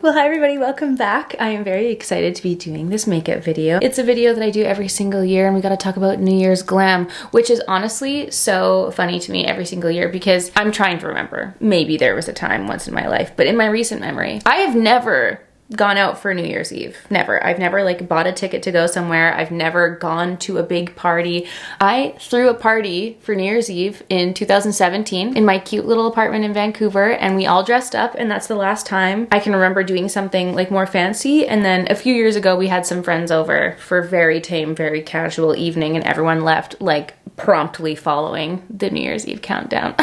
Well, hi everybody, welcome back. I am very excited to be doing this makeup video. It's a video that I do every single year, and we gotta talk about New Year's glam, which is honestly so funny to me every single year because I'm trying to remember. Maybe there was a time once in my life, but in my recent memory, I have never gone out for New Year's Eve. Never. I've never like bought a ticket to go somewhere. I've never gone to a big party. I threw a party for New Year's Eve in 2017 in my cute little apartment in Vancouver, and we all dressed up, and that's the last time I can remember doing something like more fancy. And then a few years ago we had some friends over for very tame, very casual evening, and everyone left like promptly following the New Year's Eve countdown.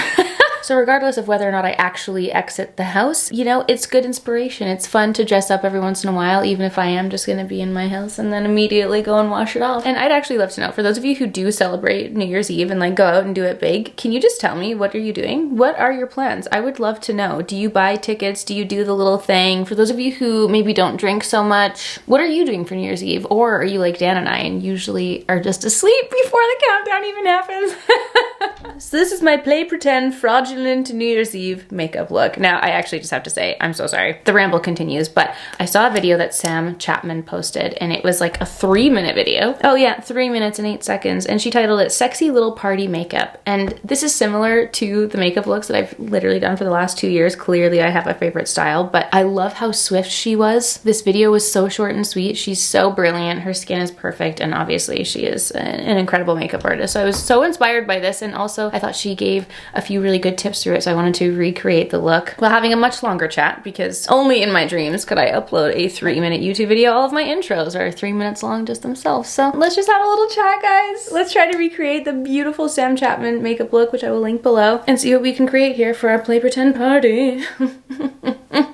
So regardless of whether or not I actually exit the house, you know, it's good inspiration. It's fun to dress up every once in a while, even if I am just gonna be in my house and then immediately go and wash it off. And I'd actually love to know, for those of you who do celebrate New Year's Eve and like go out and do it big, can you just tell me, what are you doing? What are your plans? I would love to know. Do you buy tickets? Do you do the little thing? For those of you who maybe don't drink so much, what are you doing for New Year's Eve? Or are you like Dan and I and usually are just asleep before the countdown even happens? So this is my play pretend fraudulent New Year's Eve makeup look. Now, I actually just have to say, I'm so sorry. The ramble continues, but I saw a video that Sam Chapman posted, and it was like a 3-minute video. Oh yeah, 3 minutes and 8 seconds. And she titled it Sexy Little Party Makeup. And this is similar to the makeup looks that I've literally done for the last 2 years. Clearly I have a favorite style, but I love how swift she was. This video was so short and sweet. She's so brilliant. Her skin is perfect. And obviously she is an incredible makeup artist. So I was so inspired by this. And also I thought she gave a few really good tips through it, so I wanted to recreate the look while having a much longer chat, because only in my dreams could I upload a 3-minute YouTube video. All of my intros are 3 minutes long just themselves. So let's just have a little chat, guys. Let's try to recreate the beautiful Sam Chapman makeup look, which I will link below, and see what we can create here for our play pretend party.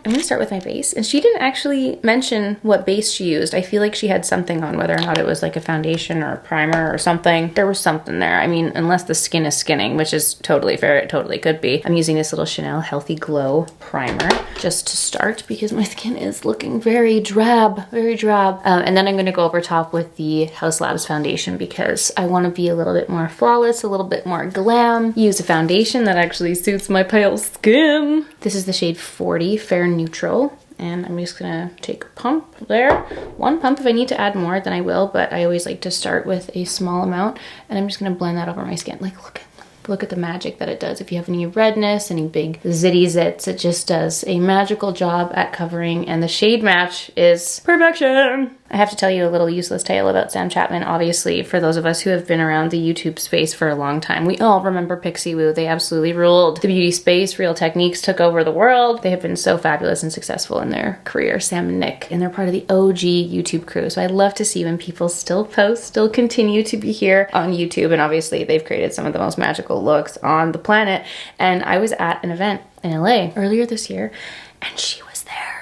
I'm gonna start with my base, and she didn't actually mention what base she used. I feel like she had something on, whether or not it was like a foundation or a primer or something. There was something there. I mean, unless the skin is skinning, which is totally fair, it totally could be. I'm using this little Chanel Healthy Glow primer just to start because my skin is looking very drab, very drab. And then I'm gonna go over top with the Haus Labs foundation because I wanna be a little bit more flawless, a little bit more glam. Use a foundation that actually suits my pale skin. This is the shade 40 Fair Neutral. And I'm just gonna take a pump there. One pump. If I need to add more, then I will, but I always like to start with a small amount, and I'm just gonna blend that over my skin. Like, look at the magic that it does. If you have any redness, any big zitty zits, it just does a magical job at covering, and the shade match is perfection. I have to tell you a little useless tale about Sam Chapman. Obviously, for those of us who have been around the YouTube space for a long time, we all remember Pixie Woo. They absolutely ruled the beauty space. Real Techniques took over the world. They have been so fabulous and successful in their career, Sam and Nick, and they're part of the OG YouTube crew. So I love to see when people still post, still continue to be here on YouTube, and obviously they've created some of the most magical looks on the planet. And I was at an event in LA earlier this year, and she was there.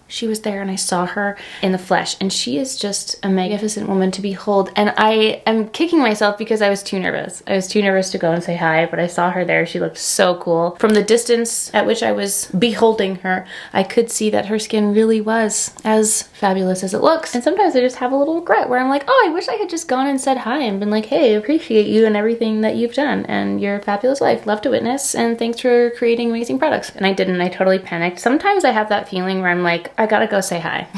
She was there, and I saw her in the flesh, and she is just a magnificent woman to behold. And I am kicking myself because I was too nervous. I was too nervous to go and say hi, but I saw her there. She looked so cool. From the distance at which I was beholding her, I could see that her skin really was as fabulous as it looks. And sometimes I just have a little regret where I'm like, oh, I wish I had just gone and said hi and been like, hey, I appreciate you and everything that you've done and your fabulous life. Love to witness, and thanks for creating amazing products. And I didn't. I totally panicked. Sometimes I have that feeling where I'm like, I gotta go say hi.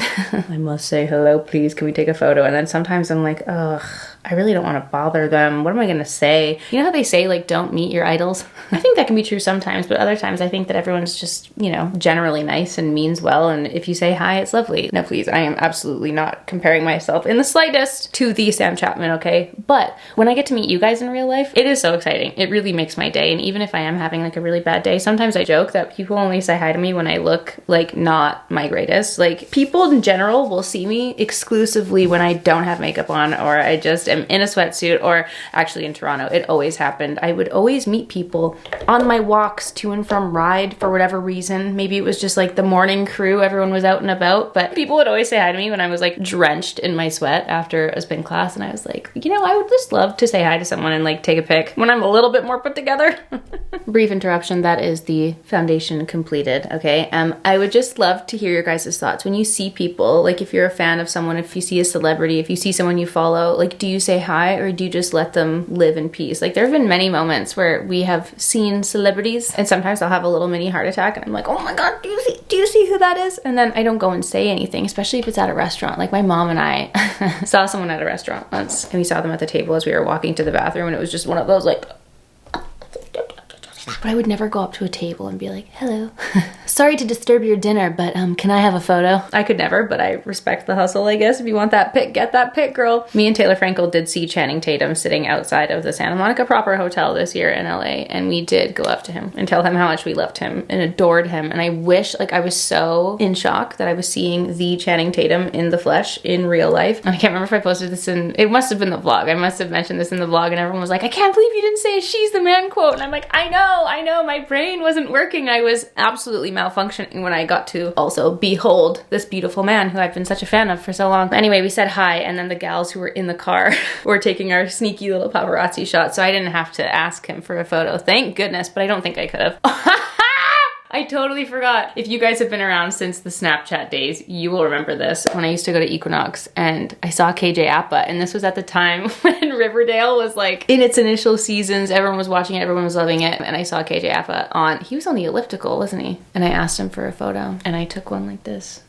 I must say hello, please. Can we take a photo? And then sometimes I'm like, ugh, I really don't want to bother them. What am I gonna say? You know how they say, like, don't meet your idols? I think that can be true sometimes, but other times I think that everyone's just, you know, generally nice and means well, and if you say hi, it's lovely. No, please, I am absolutely not comparing myself in the slightest to the Sam Chapman, okay? But when I get to meet you guys in real life, it is so exciting. It really makes my day, and even if I am having like a really bad day, sometimes I joke that people only say hi to me when I look like not my greatest. Like, people in general will see me exclusively when I don't have makeup on, or I just am in a sweatsuit, or actually in Toronto, it always happened. I would always meet people on my walks to and from Ride for whatever reason. Maybe it was just like the morning crew, everyone was out and about, but people would always say hi to me when I was like drenched in my sweat after a spin class, and I was like, you know, I would just love to say hi to someone and like take a pic when I'm a little bit more put together. Brief interruption, that is the foundation completed, okay? I would just love to hear your guys' thoughts when you see people, like if you're a fan of someone, if you see a celebrity, if you see someone you follow, like do you say hi, or do you just let them live in peace? Like, there have been many moments where we have seen celebrities, and sometimes I'll have a little mini heart attack, and I'm like, oh my god, do you see who that is? And then I don't go and say anything, especially if it's at a restaurant. Like, my mom and I saw someone at a restaurant once, and we saw them at the table as we were walking to the bathroom, and it was just one of those, like... But I would never go up to a table and be like, hello. Sorry to disturb your dinner, but can I have a photo? I could never, but I respect the hustle, I guess. If you want that pic, get that pic, girl. Me and Taylor Frankel did see Channing Tatum sitting outside of the Santa Monica Proper Hotel this year in LA, and we did go up to him and tell him how much we loved him and adored him. And I wish, like, I was so in shock that I was seeing the Channing Tatum in the flesh in real life. And I can't remember if I posted this in, it must have been the vlog. I must have mentioned this in the vlog, and everyone was like, I can't believe you didn't say she's the man quote. And I'm like, I know, my brain wasn't working. I was absolutely malfunctioning when I got to also behold this beautiful man who I've been such a fan of for so long. Anyway, we said hi, and then the gals who were in the car were taking our sneaky little paparazzi shot, so I didn't have to ask him for a photo. Thank goodness, but I don't think I could have. I totally forgot. If you guys have been around since the Snapchat days, you will remember this. When I used to go to Equinox and I saw KJ Appa, and this was at the time when Riverdale was like in its initial seasons, everyone was watching it, everyone was loving it, and I saw KJ Appa he was on the elliptical, wasn't he? And I asked him for a photo, and I took one like this.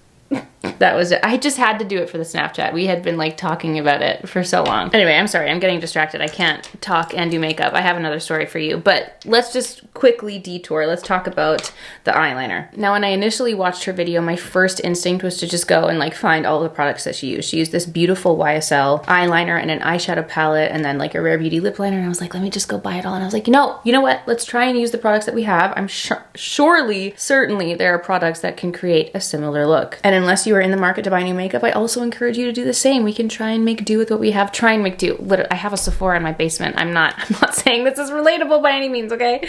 That was it. I just had to do it for the Snapchat. We had been like talking about it for so long. Anyway, I'm sorry, I'm getting distracted. I can't talk and do makeup. I have another story for you, but let's just quickly detour. Let's talk about the eyeliner. Now, when I initially watched her video, my first instinct was to just go and like find all the products that she used. She used this beautiful YSL eyeliner and an eyeshadow palette and then like a Rare Beauty lip liner, and I was like, let me just go buy it all. And I was like, no, you know what? Let's try and use the products that we have. I'm certainly there are products that can create a similar look. And unless you are in the market to buy new makeup, I also encourage you to do the same. We can try and make do with what we have. Try and make do. Literally, I have a Sephora in my basement. I'm not saying this is relatable by any means, okay?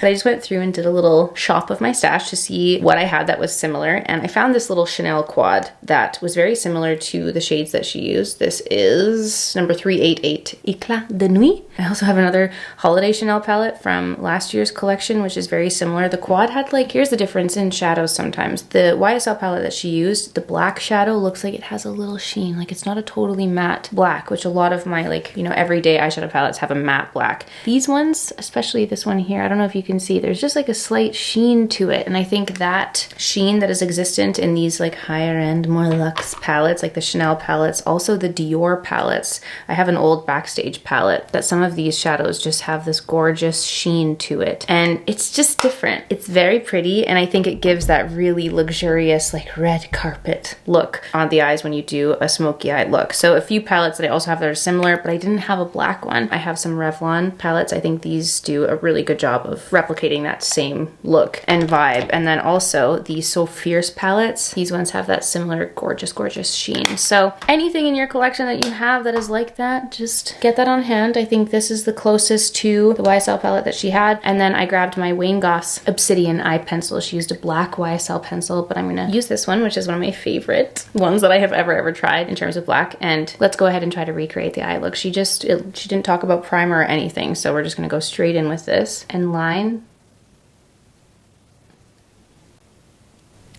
But I just went through and did a little shop of my stash to see what I had that was similar, and I found this little Chanel quad that was very similar to the shades that she used. This is number 388, Éclat de Nuit. I also have another holiday Chanel palette from last year's collection, which is very similar. The quad had like, here's the difference in shadows sometimes. The YSL palette that she used, the black shadow looks like it has a little sheen. Like, it's not a totally matte black, which a lot of my like, you know, everyday eyeshadow palettes have a matte black. These ones, especially this one here, I don't know if you can see, there's just like a slight sheen to it. And I think that sheen that is existent in these like higher end, more luxe palettes, like the Chanel palettes, also the Dior palettes. I have an old Backstage palette that some of these shadows just have this gorgeous sheen to it. And it's just different. It's very pretty, and I think it gives that really luxurious like red carpet look on the eyes when you do a smoky eye look. So a few palettes that I also have that are similar, but I didn't have a black one. I have some Revlon palettes. I think these do a really good job of replicating that same look and vibe. And then also the So Fierce palettes. These ones have that similar gorgeous, gorgeous sheen. So anything in your collection that you have that is like that, just get that on hand. I think this is the closest to the YSL palette that she had. And then I grabbed my Wayne Goss Obsidian eye pencil. She used a black YSL pencil, but I'm gonna use this one, which is one of my favorite ones that I have ever tried in terms of black. And let's go ahead and try to recreate the eye look. She didn't talk about primer or anything, so we're just gonna go straight in with this and line.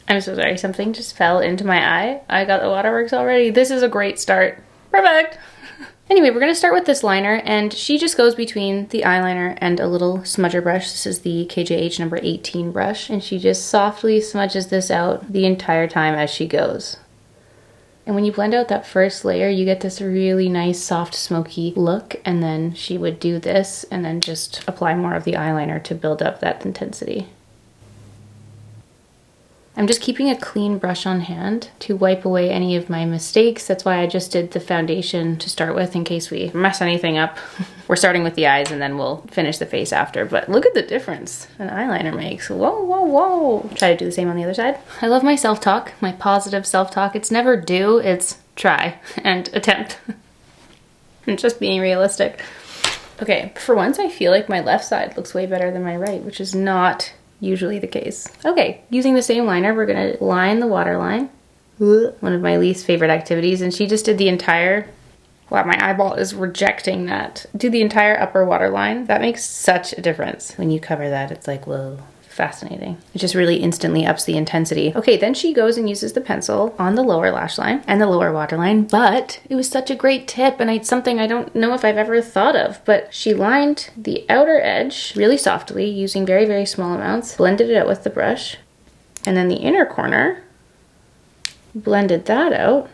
I'm so sorry, something just fell into my eye. I got the waterworks already. This is a great start. Perfect. Anyway, we're gonna start with this liner, and she just goes between the eyeliner and a little smudger brush. This is the KJH number 18 brush, and she just softly smudges this out the entire time as she goes. And when you blend out that first layer, you get this really nice, soft, smoky look, and then she would do this and then just apply more of the eyeliner to build up that intensity. I'm just keeping a clean brush on hand to wipe away any of my mistakes. That's why I just did the foundation to start with in case we mess anything up. We're starting with the eyes and then we'll finish the face after. But look at the difference an eyeliner makes. Whoa, whoa, whoa. Try to do the same on the other side. I love my self-talk, my positive self-talk. It's never do, it's try and attempt. And just being realistic. Okay, for once I feel like my left side looks way better than my right, which is not usually the case. Okay, using the same liner, we're gonna line the waterline. One of my least favorite activities, and she just did the entire, wow, my eyeball is rejecting that. Do the entire upper waterline. That makes such a difference. When you cover that, it's like, whoa, fascinating. It just really instantly ups the intensity. Okay, then she goes and uses the pencil on the lower lash line and the lower waterline, but it was such a great tip, and it's something I don't know if I've ever thought of, but she lined the outer edge really softly using very, very small amounts, blended it out with the brush, and then the inner corner, blended that out,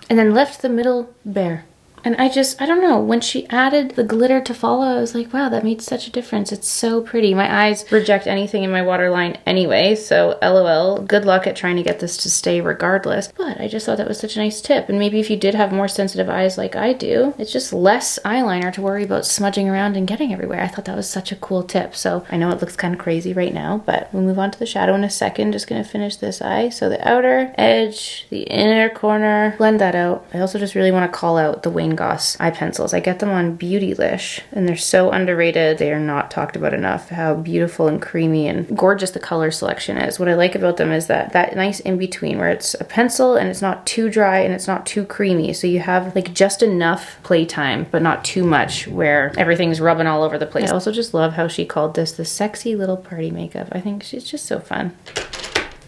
and then left the middle bare. And I don't know, when she added the glitter to follow, I was like, wow, that made such a difference. It's so pretty. My eyes reject anything in my waterline anyway, so LOL, good luck at trying to get this to stay regardless. But I just thought that was such a nice tip. And maybe if you did have more sensitive eyes like I do, it's just less eyeliner to worry about smudging around and getting everywhere. I thought that was such a cool tip. So I know it looks kind of crazy right now, but we'll move on to the shadow in a second. Just gonna finish this eye. So the outer edge, the inner corner, blend that out. I also just really want to call out the wing Goss eye pencils. I get them on Beautylish and they're so underrated. They are not talked about enough how beautiful and creamy and gorgeous the color selection is. What I like about them is that nice in between where it's a pencil and it's not too dry and it's not too creamy. So you have like just enough playtime but not too much where everything's rubbing all over the place. I also just love how she called this the sexy little party makeup. I think she's just so fun.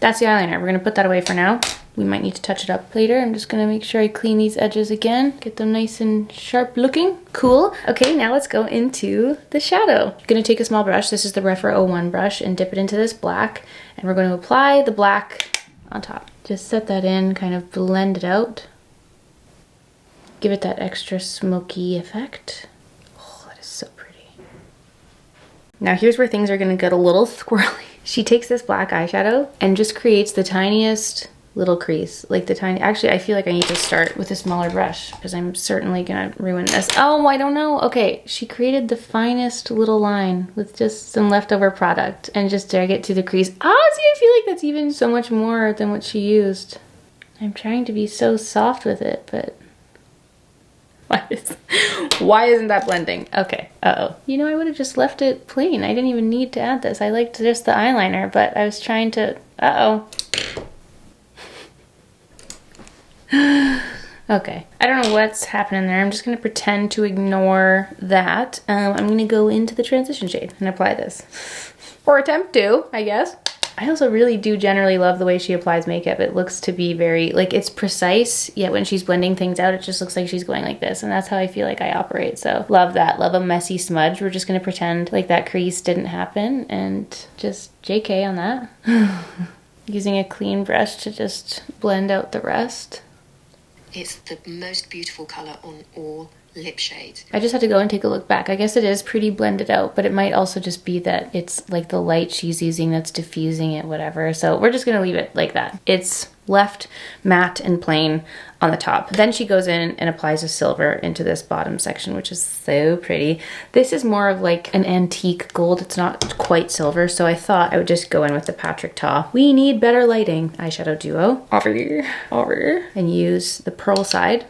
That's the eyeliner. We're gonna put that away for now. We might need to touch it up later. I'm just gonna make sure I clean these edges again, get them nice and sharp looking. Cool. Okay, now let's go into the shadow. I'm gonna take a small brush. This is the Rephr 01 brush and dip it into this black. And we're gonna apply the black on top. Just set that in, kind of blend it out. Give it that extra smoky effect. Oh, that is so pretty. Now here's where things are gonna get a little squirrely. She takes this black eyeshadow and just creates the tiniest little crease, like the tiny, actually I feel like I need to start with a smaller brush because I'm certainly gonna ruin this. Oh, I don't know. Okay, she created the finest little line with just some leftover product and just drag it to the crease. Oh, see, I feel like that's even so much more than what she used. I'm trying to be so soft with it, but why isn't that blending? Okay, uh-oh. You know, I would have just left it plain. I didn't even need to add this. I liked just the eyeliner, but I was trying to, uh-oh. Okay, I don't know what's happening there. I'm just gonna pretend to ignore that. I'm gonna go into the transition shade and apply this. Or attempt to, I guess. I also really do generally love the way she applies makeup. It looks to be very, like, it's precise, yet when she's blending things out, it just looks like she's going like this, and that's how I feel like I operate. So love that. Love a messy smudge. We're just gonna pretend like that crease didn't happen and just JK on that. Using a clean brush to just blend out the rest. It's the most beautiful colour on all lip shades. I just had to go and take a look back. I guess it is pretty blended out, but it might also just be that it's like the light she's using that's diffusing it, whatever. So we're just gonna leave it like that. It's left matte and plain on the top. Then she goes in and applies a silver into this bottom section, which is so pretty. This is more of like an antique gold. It's not quite silver, so I thought I would just go in with the Patrick Ta We Need Better Lighting eyeshadow duo. Over here. And use the pearl side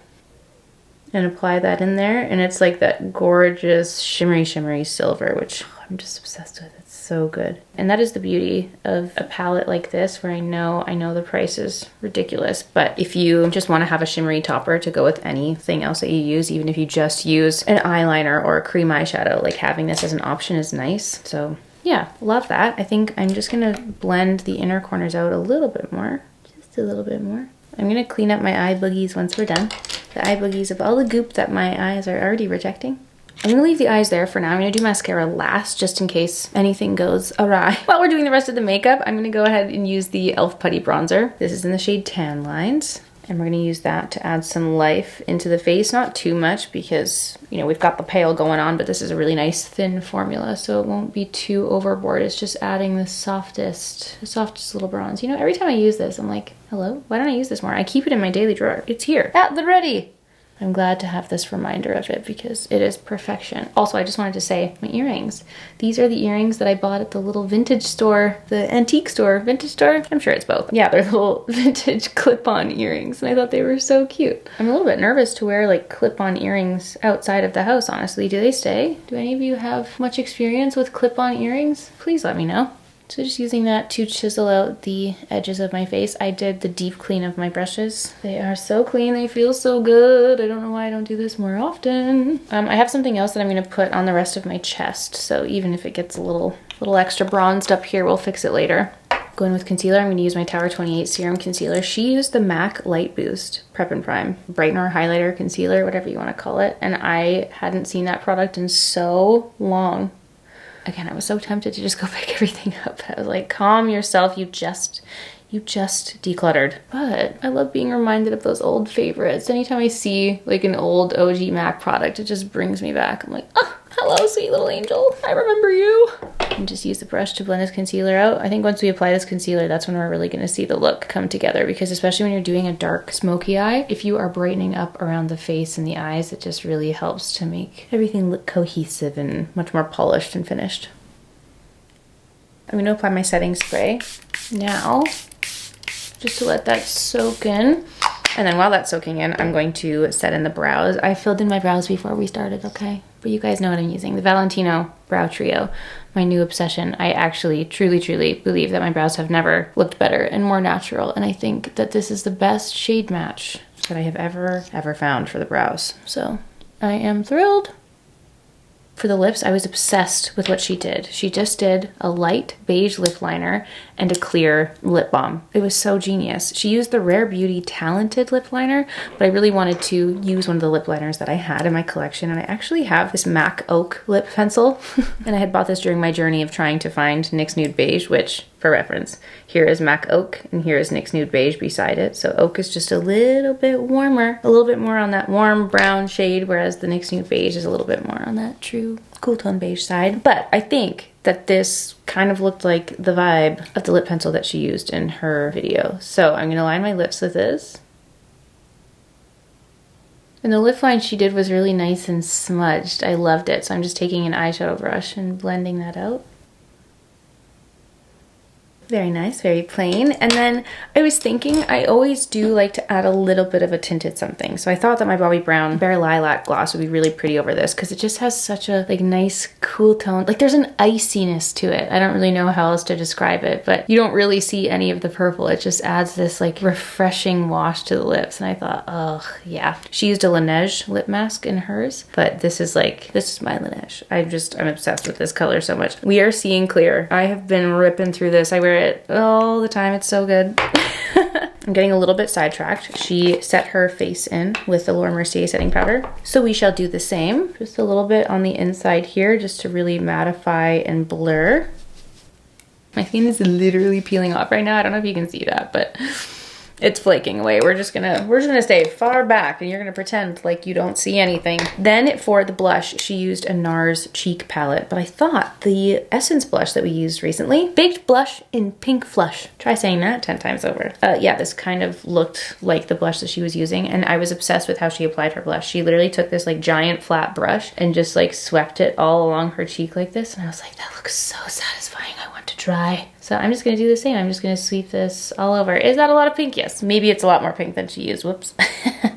and apply that in there. And it's like that gorgeous shimmery silver, which I'm just obsessed with. It's so good. And that is the beauty of a palette like this, where I know the price is ridiculous, but if you just want to have a shimmery topper to go with anything else that you use, even if you just use an eyeliner or a cream eyeshadow, like having this as an option is nice. So yeah, love that. I think I'm just gonna blend the inner corners out a little bit more, just a little bit more. I'm gonna clean up my eye boogies once we're done. The eye boogies of all the goop that my eyes are already rejecting. I'm gonna leave the eyes there for now. I'm gonna do mascara last, just in case anything goes awry. While we're doing the rest of the makeup, I'm gonna go ahead and use the e.l.f. Putty Bronzer. This is in the shade Tan Lines. And we're gonna use that to add some life into the face. Not too much because, you know, we've got the pale going on, but this is a really nice thin formula, so it won't be too overboard. It's just adding the softest little bronze. You know, every time I use this, I'm like, hello, why don't I use this more? I keep it in my daily drawer. It's here, at the ready. I'm glad to have this reminder of it because it is perfection. Also, I just wanted to say, my earrings. These are the earrings that I bought at the little vintage store, the antique store, vintage store? I'm sure it's both. Yeah, they're little vintage clip-on earrings, and I thought they were so cute. I'm a little bit nervous to wear like clip-on earrings outside of the house, honestly. Do they stay? Do any of you have much experience with clip-on earrings? Please let me know. So just using that to chisel out the edges of my face. I did the deep clean of my brushes. They are so clean, they feel so good. I don't know why I don't do this more often. I have something else that I'm gonna put on the rest of my chest, so even if it gets a little little extra bronzed up here. We'll fix it later. Going with concealer, I'm going to use my Tower 28 Serum Concealer. She used the MAC Light Boost Prep and Prime. Brightener, highlighter, concealer, whatever you want to call it. And I hadn't seen that product in so long. Again, I was so tempted to just go pick everything up. I was like, calm yourself, you just decluttered. But I love being reminded of those old favorites. Anytime I see like an old OG MAC product, it just brings me back. I'm like, oh, hello, sweet little angel. I remember you. And just use the brush to blend this concealer out. I think once we apply this concealer, that's when we're really gonna see the look come together, because especially when you're doing a dark smoky eye, if you are brightening up around the face and the eyes, it just really helps to make everything look cohesive and much more polished and finished. I'm gonna apply my setting spray now, just to let that soak in. And then while that's soaking in, I'm going to set in the brows. I filled in my brows before we started, okay? But you guys know what I'm using. The Valentino Brow Trio, my new obsession. I actually truly believe that my brows have never looked better and more natural. And I think that this is the best shade match that I have ever found for the brows. So I am thrilled. For the lips, I was obsessed with what she did. She just did a light beige lip liner and a clear lip balm. It was so genius. She used the Rare Beauty Talented lip liner, but I really wanted to use one of the lip liners that I had in my collection, and I actually have this MAC Oak lip pencil, and I had bought this during my journey of trying to find NYX Nude Beige, which, for reference, here is MAC Oak, and here is NYX Nude Beige beside it. So Oak is just a little bit warmer, a little bit more on that warm brown shade, whereas the NYX Nude Beige is a little bit more on that true cool tone beige side. But I think that this kind of looked like the vibe of the lip pencil that she used in her video. So I'm gonna line my lips with this. And the lip line she did was really nice and smudged. I loved it. So I'm just taking an eyeshadow brush and blending that out. Very nice, very plain. And then I was thinking I always do like to add a little bit of a tinted something. So I thought that my Bobbi Brown Bare Lilac gloss would be really pretty over this, because it just has such a like nice cool tone. Like there's an iciness to it. I don't really know how else to describe it, but you don't really see any of the purple. It just adds this like refreshing wash to the lips. And I thought, oh yeah. She used a Laneige lip mask in hers, but this is my Laneige. I'm obsessed with this color so much. We are seeing clear. I have been ripping through this. I wear it all the time. It's so good. I'm getting a little bit sidetracked. She set her face in with the Laura Mercier setting powder. So we shall do the same. Just a little bit on the inside here, just to really mattify and blur. My skin is literally peeling off right now. I don't know if you can see that, but it's flaking away. We're just gonna stay far back, and you're gonna pretend like you don't see anything. Then for the blush, she used a NARS cheek palette, but I thought the Essence blush that we used recently, Baked Blush in Pink Flush. Try saying that 10 times over. Yeah, this kind of looked like the blush that she was using, and I was obsessed with how she applied her blush. She literally took this like giant flat brush and just like swept it all along her cheek like this, and I was like, that looks so satisfying. I want to try. So I'm just gonna do the same. I'm just gonna sweep this all over. Is that a lot of pink? Yes. Maybe it's a lot more pink than she used. Whoops.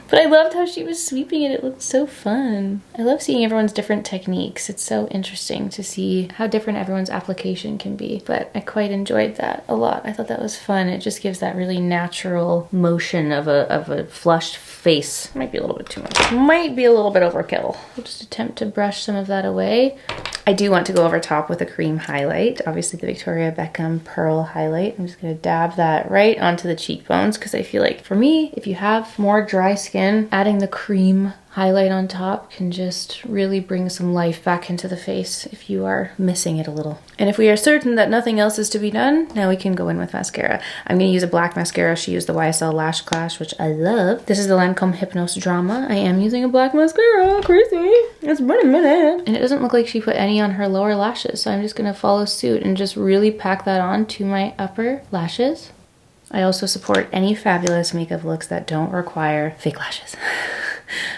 But I loved how she was sweeping it. It looked so fun. I love seeing everyone's different techniques. It's so interesting to see how different everyone's application can be. But I quite enjoyed that a lot. I thought that was fun. It just gives that really natural motion of a flushed face. Might be a little bit too much. Might be a little bit overkill. We'll just attempt to brush some of that away. I do want to go over top with a cream highlight. Obviously the Victoria Beckham Pearl highlight. I'm just gonna dab that right onto the cheekbones, because I feel like for me, if you have more dry skin, adding the cream highlight on top can just really bring some life back into the face if you are missing it a little. And if we are certain that nothing else is to be done, now we can go in with mascara. I'm gonna use a black mascara. She used the YSL Lash Clash, which I love. This is the Lancome Hypnose Drama. I am using a black mascara, crazy. It's been a minute. And it doesn't look like she put any on her lower lashes, so I'm just gonna follow suit and just really pack that on to my upper lashes. I also support any fabulous makeup looks that don't require fake lashes.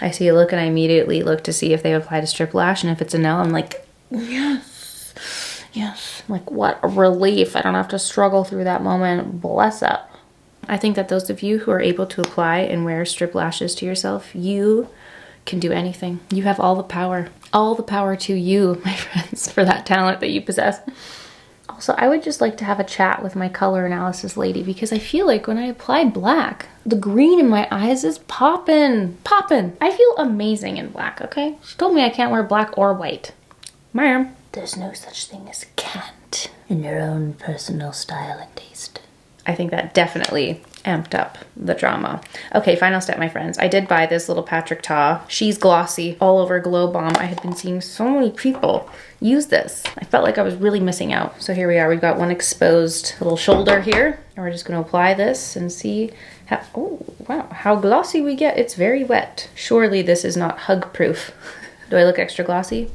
I see a look and I immediately look to see if they applied a strip lash, and if it's a no, I'm like, yes, yes. Like, what a relief. I don't have to struggle through that moment. Bless up. I think that those of you who are able to apply and wear strip lashes to yourself, you can do anything. You have all the power. All the power to you, my friends, for that talent that you possess. Also, I would just like to have a chat with my color analysis lady, because I feel like when I apply black, the green in my eyes is poppin', poppin'. I feel amazing in black, okay? She told me I can't wear black or white. Ma'am, there's no such thing as can't. in your own personal style and taste. I think that definitely amped up the drama. Okay, final step, my friends. I did buy this little Patrick Ta. She's glossy, all over Glow Bomb. I had been seeing so many people use this. I felt like I was really missing out. So here we are. We've got one exposed little shoulder here. And we're just going to apply this and see how, oh, wow, how glossy we get. It's very wet. Surely this is not hug proof. Do I look extra glossy?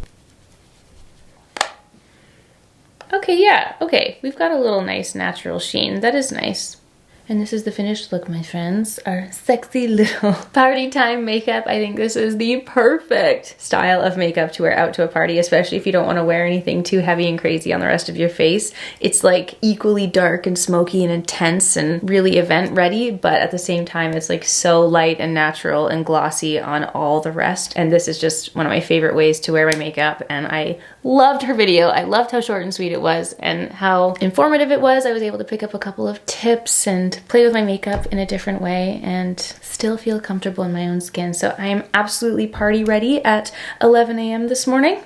Okay, yeah, okay. We've got a little nice natural sheen. That is nice. And this is the finished look, my friends. Our sexy little party time makeup. I think this is the perfect style of makeup to wear out to a party, especially if you don't want to wear anything too heavy and crazy on the rest of your face. It's like equally dark and smoky and intense and really event ready, but at the same time, it's like so light and natural and glossy on all the rest. And this is just one of my favorite ways to wear my makeup. And I loved her video. I loved how short and sweet it was and how informative it was. I was able to pick up a couple of tips and play with my makeup in a different way and still feel comfortable in my own skin. So I am absolutely party ready at 11 a.m. this morning.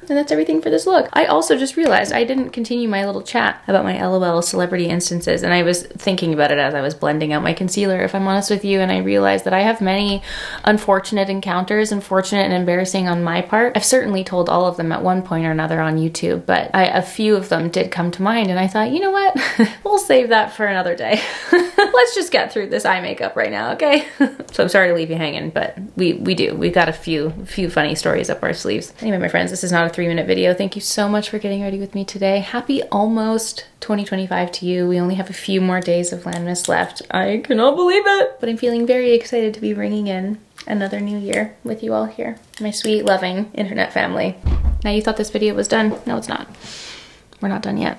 And that's everything for this look. I also just realized I didn't continue my little chat about my LOL celebrity instances, and I was thinking about it as I was blending out my concealer, if I'm honest with you, and I realized that I have many unfortunate encounters, unfortunate and embarrassing on my part. I've certainly told all of them at one point or another on YouTube, but a few of them did come to mind, and I thought, you know what? We'll save that for another day. Let's just get through this eye makeup right now, okay? So I'm sorry to leave you hanging, but we've got a few funny stories up our sleeves. Anyway, my friends, this is not a 3-minute video. Thank you so much for getting ready with me today. Happy almost 2025 to you. We only have a few more days of Landmas left. I cannot believe it, but I'm feeling very excited to be bringing in another new year with you all here, my sweet, loving internet family. Now you thought this video was done. No, it's not. We're not done yet.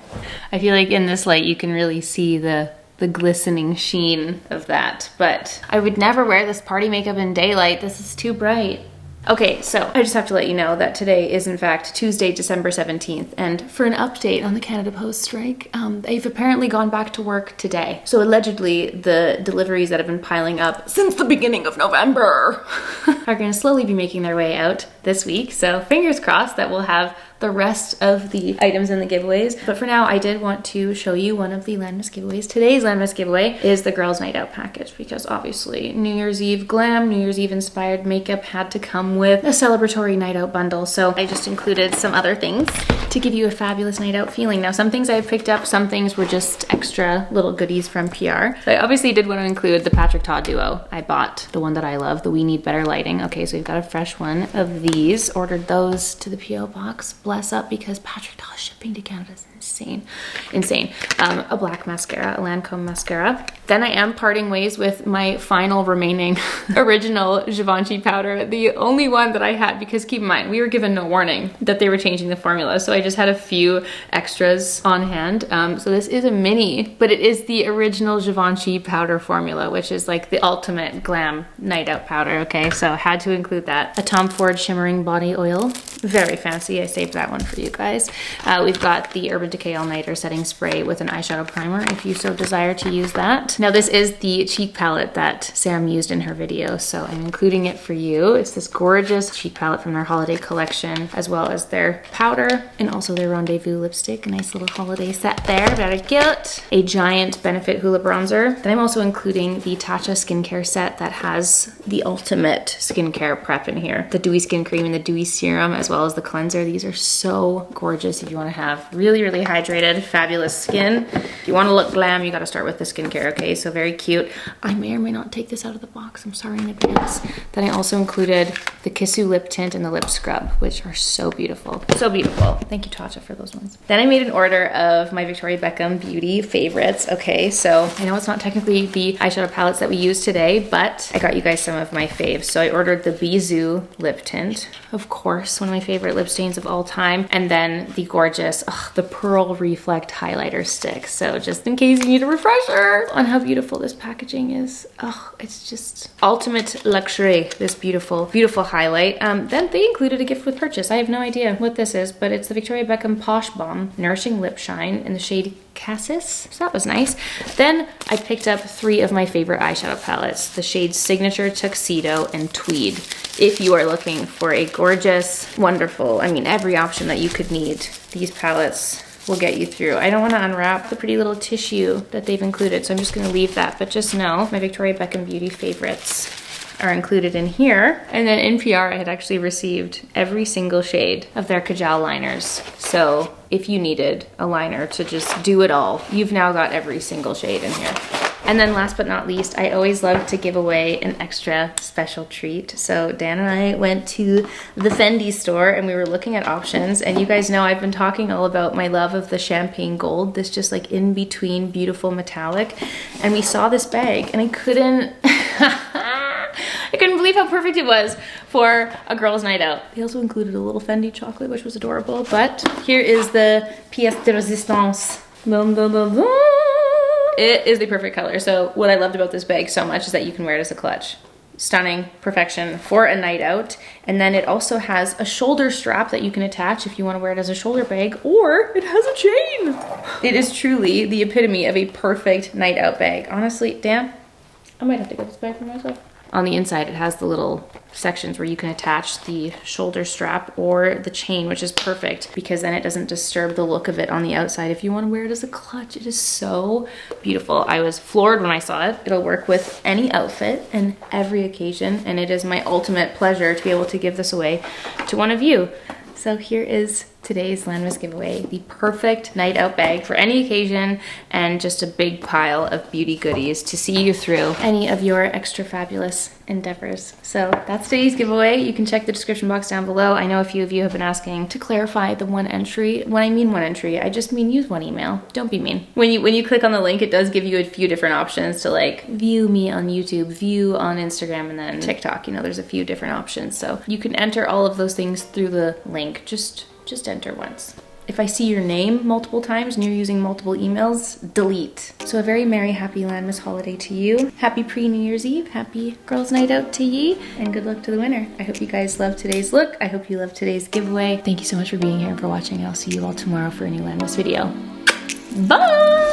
I feel like in this light you can really see the glistening sheen of that, but I would never wear this party makeup in daylight. This is too bright. Okay, so I just have to let you know that today is in fact Tuesday, December 17th, and for an update on the Canada Post strike, they've apparently gone back to work today. So allegedly the deliveries that have been piling up since the beginning of November are going to slowly be making their way out this week. So fingers crossed that we'll have the rest of the items in the giveaways. But for now, I did want to show you one of the Landmas giveaways. Today's Landmas giveaway is the Girls Night Out package, because obviously New Year's Eve glam, New Year's Eve inspired makeup had to come with a celebratory night out bundle. So I just included some other things to give you a fabulous night out feeling. Now, some things I picked up, some things were just extra little goodies from PR. So I obviously did want to include the Patrick Ta duo. I bought the one that I love, the We Need Better Lighting. Okay, so we've got a fresh one of these. Ordered those to the PO box. Bless up, because Patrick Ta shipping to Canada is insane. A black mascara, a Lancome mascara. Then I am parting ways with my final remaining original Givenchy powder, the only one that I had, because keep in mind, we were given no warning that they were changing the formula, so I just had a few extras on hand. So this is a mini, but it is the original Givenchy powder formula, which is like the ultimate glam night out powder, okay? So had to include that. A Tom Ford shimmering body oil, very fancy. I saved that one for you guys. We've got the Urban Decay All Nighter setting spray with an eyeshadow primer, if you so desire to use that. Now this is the cheek palette that Sam used in her video, so I'm including it for you. It's this gorgeous cheek palette from their holiday collection, as well as their powder and also their Rendezvous lipstick. A nice little holiday set there, very cute. A giant Benefit Hoola bronzer. Then I'm also including the Tatcha skincare set that has the ultimate skincare prep in here. The Dewy Skin Cream and the Dewy Serum, as well as the cleanser. These are so gorgeous if you want to have really, really hydrated, fabulous skin. If you want to look glam, you got to start with the skincare, okay? So very cute. I may or may not take this out of the box. I'm sorry in advance. Then I also included the Kissu lip tint and the lip scrub, which are so beautiful. So beautiful. Thank you, Tatcha, for those ones. Then I made an order of my Victoria Beckham beauty favorites, okay? So I know it's not technically the eyeshadow palettes that we use today, but I got you guys some of my faves. So I ordered the Bijou lip tint, of course, one of my favorite lip stains of all time. And then the gorgeous, the Pearl Reflect highlighter stick. So just in case you need a refresher on how beautiful this packaging is. Oh, it's just ultimate luxury, this beautiful, beautiful highlight. Then they included a gift with purchase. I have no idea what this is, but it's the Victoria Beckham Posh Balm Nourishing Lip Shine in the shade Cassis. So that was nice. Then I picked up 3 of my favorite eyeshadow palettes, the shades Signature, Tuxedo, and Tweed. If you are looking for a gorgeous, wonderful, I mean, every option that you could need these palettes will get you through. I don't want to unwrap the pretty little tissue that they've included, so I'm just going to leave that. But just know my Victoria Beckham Beauty favorites are included in here. And then in PR, I had actually received every single shade of their Kajal liners. So if you needed a liner to just do it all, you've now got every single shade in here. And then last but not least, I always love to give away an extra special treat. So Dan and I went to the Fendi store and we were looking at options, and you guys know I've been talking all about my love of the champagne gold, this just like in between beautiful metallic. And we saw this bag and I couldn't believe how perfect it was for a girl's night out. They also included a little Fendi chocolate, which was adorable. But here is the pièce de résistance. It is the perfect color. So what I loved about this bag so much is that you can wear it as a clutch. Stunning perfection for a night out. And then it also has a shoulder strap that you can attach if you want to wear it as a shoulder bag, or it has a chain. It is truly the epitome of a perfect night out bag. Honestly, Dan, I might have to get this bag for myself. On the inside, it has the little sections where you can attach the shoulder strap or the chain, which is perfect because then it doesn't disturb the look of it on the outside. If you want to wear it as a clutch, it is so beautiful. I was floored when I saw it. It'll work with any outfit and every occasion, and it is my ultimate pleasure to be able to give this away to one of you. So here is today's Landmas giveaway, the perfect night out bag for any occasion, and just a big pile of beauty goodies to see you through any of your extra fabulous endeavors. So that's today's giveaway. You can check the description box down below. I know a few of you have been asking to clarify the one entry. When I mean one entry, I just mean use one email. Don't be mean. When you click on the link, it does give you a few different options to like view me on YouTube, view on Instagram, and then TikTok. You know, there's a few different options. So you can enter all of those things through the link. Just enter once. If I see your name multiple times and you're using multiple emails, delete. So a very merry, happy Landmas holiday to you. Happy pre-New Year's Eve. Happy girls' night out to ye. And good luck to the winner. I hope you guys love today's look. I hope you love today's giveaway. Thank you so much for being here and for watching. I'll see you all tomorrow for a new Landmas video. Bye!